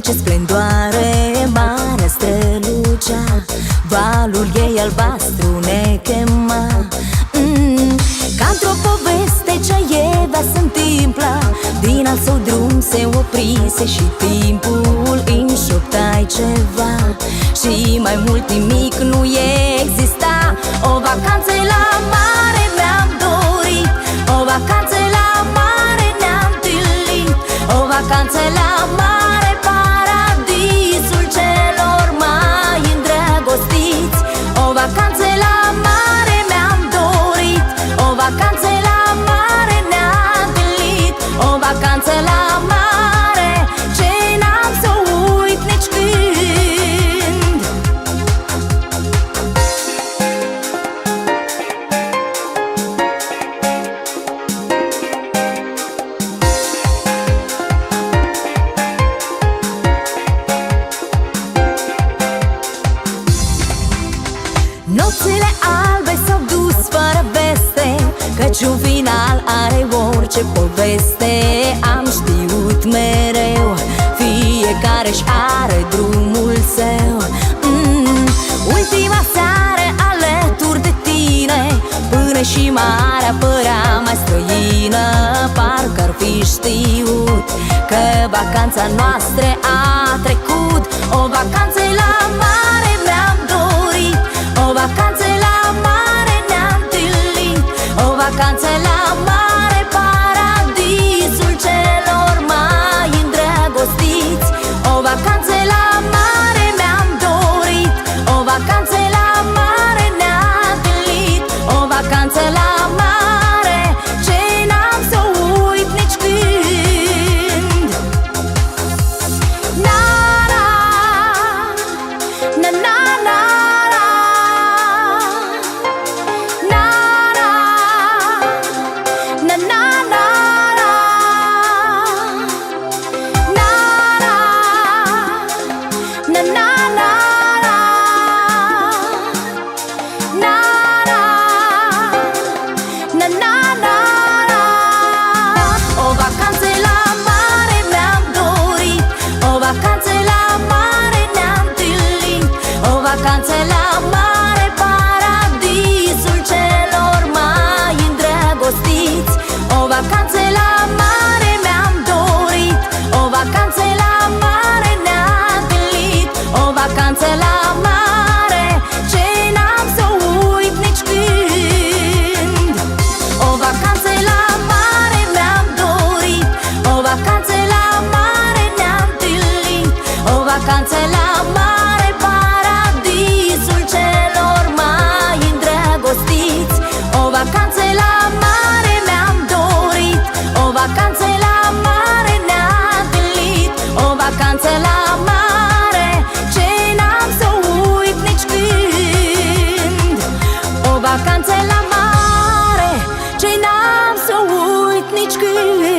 ce splendoare mare strălucea, valul ei albastru ne chema. Ca într-o poveste ce Eva se întâmplă, din al său drum se oprise și timpul îi șoptai ceva. Și mai mult nimic nu exista. O vacanță la mare mi-am dorit, o vacanță la mare ne-am întâlnit, o vacanță la mare, paradisul celor mai îndrăgostiți. O vacanță la mare mi-am dorit, o vacanță la mare ne-am întâlnit, o vacanță la mare ce n-am să uit nici când. Nopțile albe s-au dus fără veste, căci un final are orice poveste. Am știut mereu, fiecare-și are drumul său. Ultima seară alături de tine, până și marea părea mai străină. Parcă-ar fi știut că vacanța noastră a trecut. O vacanță la mare mi-am dorit, o vacanță la mare ne-am întâlnit, o vacanță la mare, paradisul celor mai îndrăgostiți. O vacanță la mare mi-am dorit, o vacanță la mare ne-am întâlnit, o vacanță la mare ce n-am să uit nici când. Na na na na na na na na na na na. O vacanță la mare mi-am dorit, o vacanță la mare ne-am întâlnit, o vacanță la mare, paradisul celor mai îndrăgostiți. O vacanță la mare mi-am dorit, o vacanță la mare ne-am întâlnit, o vacanță la mare ce n-am să uit nici când. O vacanță la mare mi-am dorit, o vacanță la mare ne-am întâlnit, o vacanță la mare, paradisul celor mai îndrăgostiți. O vacanță la mare mi-am dorit, o vacanță la mare ne-am întâlnit, o vacanță la mare ce n-am să uit nici când. O vacanță la mare ce n-am să uit nici când.